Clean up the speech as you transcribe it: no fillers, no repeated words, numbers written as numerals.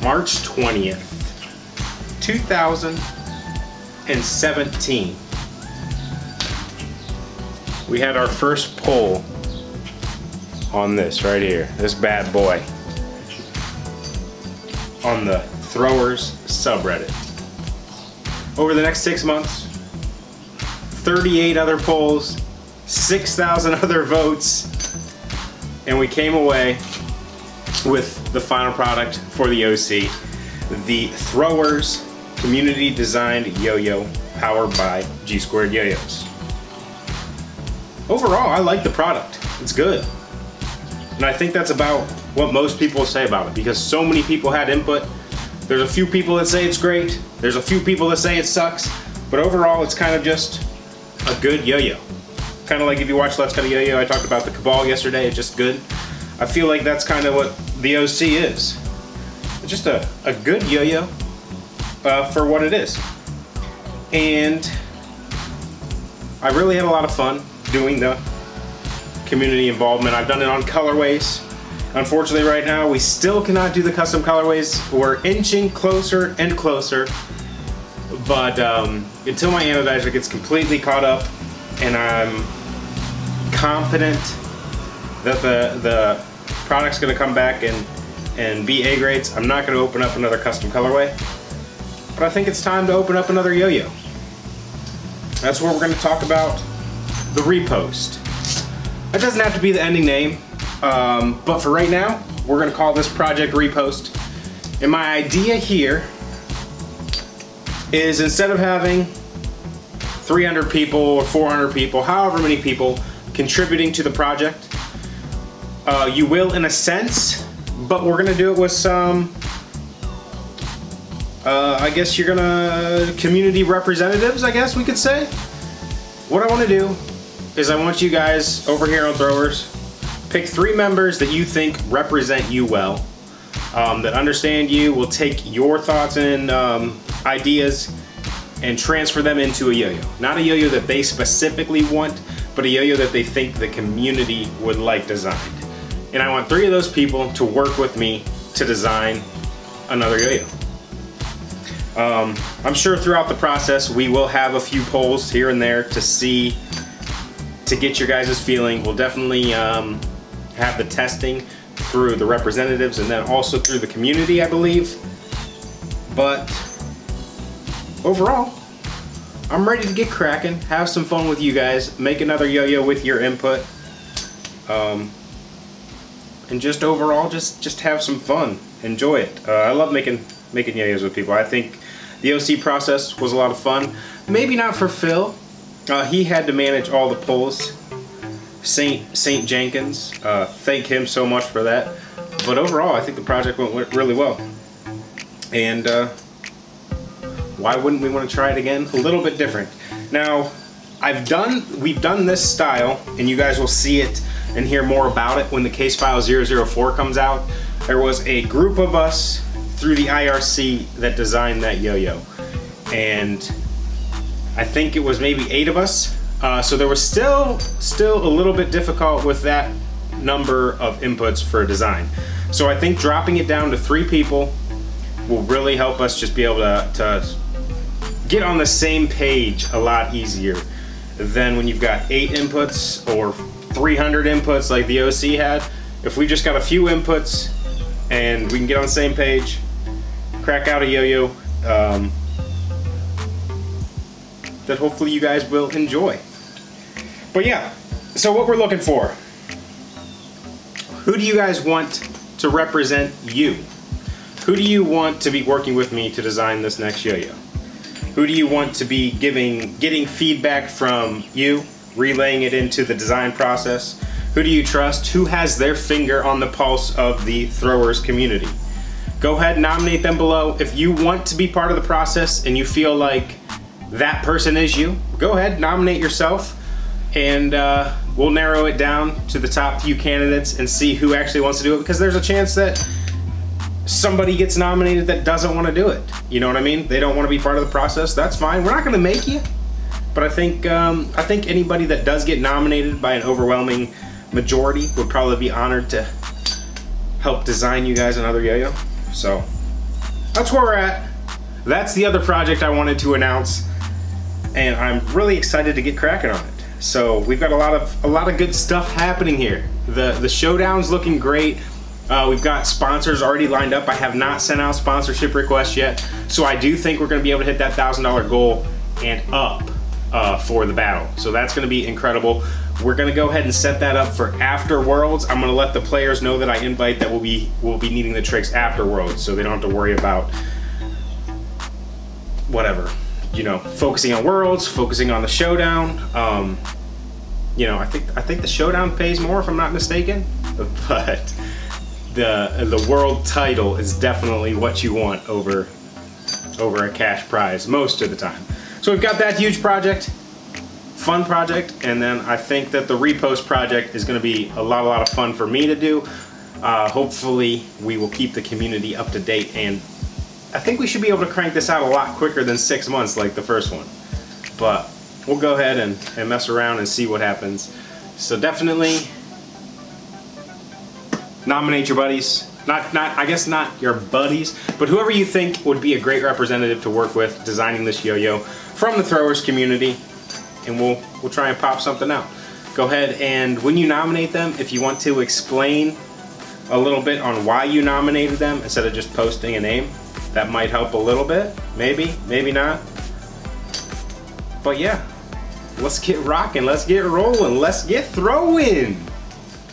March 20th, 2017. We had our first poll on this right here, this bad boy, on the Throwers subreddit. Over the next 6 months, 38 other polls, 6,000 other votes, and we came away with the final product for the OC, the Throwers community designed yo-yo powered by G-Squared Yo-Yos. Overall, I like the product. It's good. And I think that's about what most people say about it, because so many people had input. There's a few people that say it's great. There's a few people that say it sucks. But overall, it's kind of just a good yo-yo. Kind of like if you watch Let's Cut a Yo-Yo, I talked about the Cabal yesterday, it's just good. I feel like that's kind of what the OC is. It's just a good yo-yo for what it is. And I really had a lot of fun doing the community involvement. I've done it on colorways. Unfortunately right now we still cannot do the custom colorways. We're inching closer and closer, but until my anodizer gets completely caught up and I'm confident that the product's gonna come back and be A grades, I'm not gonna open up another custom colorway. But I think it's time to open up another yo-yo. That's where we're gonna talk about the repost. That doesn't have to be the ending name, but for right now, we're gonna call this project repost. And my idea here is, instead of having 300 people or 400 people, however many people contributing to the project, you will in a sense, but we're gonna do it with some, I guess you're gonna, community representatives, I guess we could say. What I wanna do is I want you guys over here on Throwers, pick 3 members that you think represent you well, that understand you, will take your thoughts and ideas and transfer them into a yo-yo. Not a yo-yo that they specifically want, but a yo-yo that they think the community would like designed. And I want 3 of those people to work with me to design another yo-yo. I'm sure throughout the process we will have a few polls here and there to get your guys' feeling. We'll definitely have the testing through the representatives and then also through the community, I believe. But overall, I'm ready to get cracking, have some fun with you guys, make another yo-yo with your input, and just overall, just have some fun, enjoy it. I love making yo-yos with people. I think the OC process was a lot of fun. Maybe not for Phil. He had to manage all the polls. Saint Jenkins, thank him so much for that. But overall, I think the project went really well. And why wouldn't we want to try it again? A little bit different. Now, we've done this style, and you guys will see it and hear more about it when the case file 004 comes out. There was a group of us through the IRC that designed that yo-yo. And I think it was maybe 8 of us. So there was still a little bit difficult with that number of inputs for a design. So I think dropping it down to 3 people will really help us just be able to get on the same page a lot easier than when you've got 8 inputs or 300 inputs like the OC had. If we just got a few inputs and we can get on the same page, crack out a yo-yo that hopefully you guys will enjoy. But yeah, so what we're looking for. Who do you guys want to represent you? Who do you want to be working with me to design this next yo-yo? Who do you want to be getting feedback from you, relaying it into the design process? Who do you trust? Who has their finger on the pulse of the Throwers community? Go ahead and nominate them below. If you want to be part of the process and you feel like that person is you, go ahead, nominate yourself, and we'll narrow it down to the top few candidates and see who actually wants to do it, because there's a chance that somebody gets nominated that doesn't want to do it. You know what I mean? They don't want to be part of the process. That's fine. We're not going to make you. But I think anybody that does get nominated by an overwhelming majority would probably be honored to help design you guys another yo-yo. So that's where we're at. That's the other project I wanted to announce, and I'm really excited to get cracking on it. So we've got a lot of good stuff happening here. The showdown's looking great. We've got sponsors already lined up. I have not sent out sponsorship requests yet, so I do think we're going to be able to hit that $1,000 goal and up for the battle. So that's going to be incredible. We're going to go ahead and set that up for after Worlds. I'm going to let the players know that I invite that we'll be needing the tricks after Worlds, so they don't have to worry about whatever, you know, focusing on Worlds, focusing on the showdown. You know, I think the showdown pays more, if I'm not mistaken, but the world title is definitely what you want over a cash prize most of the time. So we've got that huge project, fun project, and then I think that the repost project is going to be a lot of fun for me to do. Hopefully we will keep the community up to date, and I think we should be able to crank this out a lot quicker than 6 months like the first one. But we'll go ahead and mess around and see what happens. So definitely nominate your buddies. I guess not your buddies, but whoever you think would be a great representative to work with designing this yo-yo from the throwers community, and we'll try and pop something out. Go ahead, and when you nominate them, if you want to explain a little bit on why you nominated them instead of just posting a name, that might help a little bit. Maybe not. But yeah, let's get rocking, let's get rolling, let's get throwing.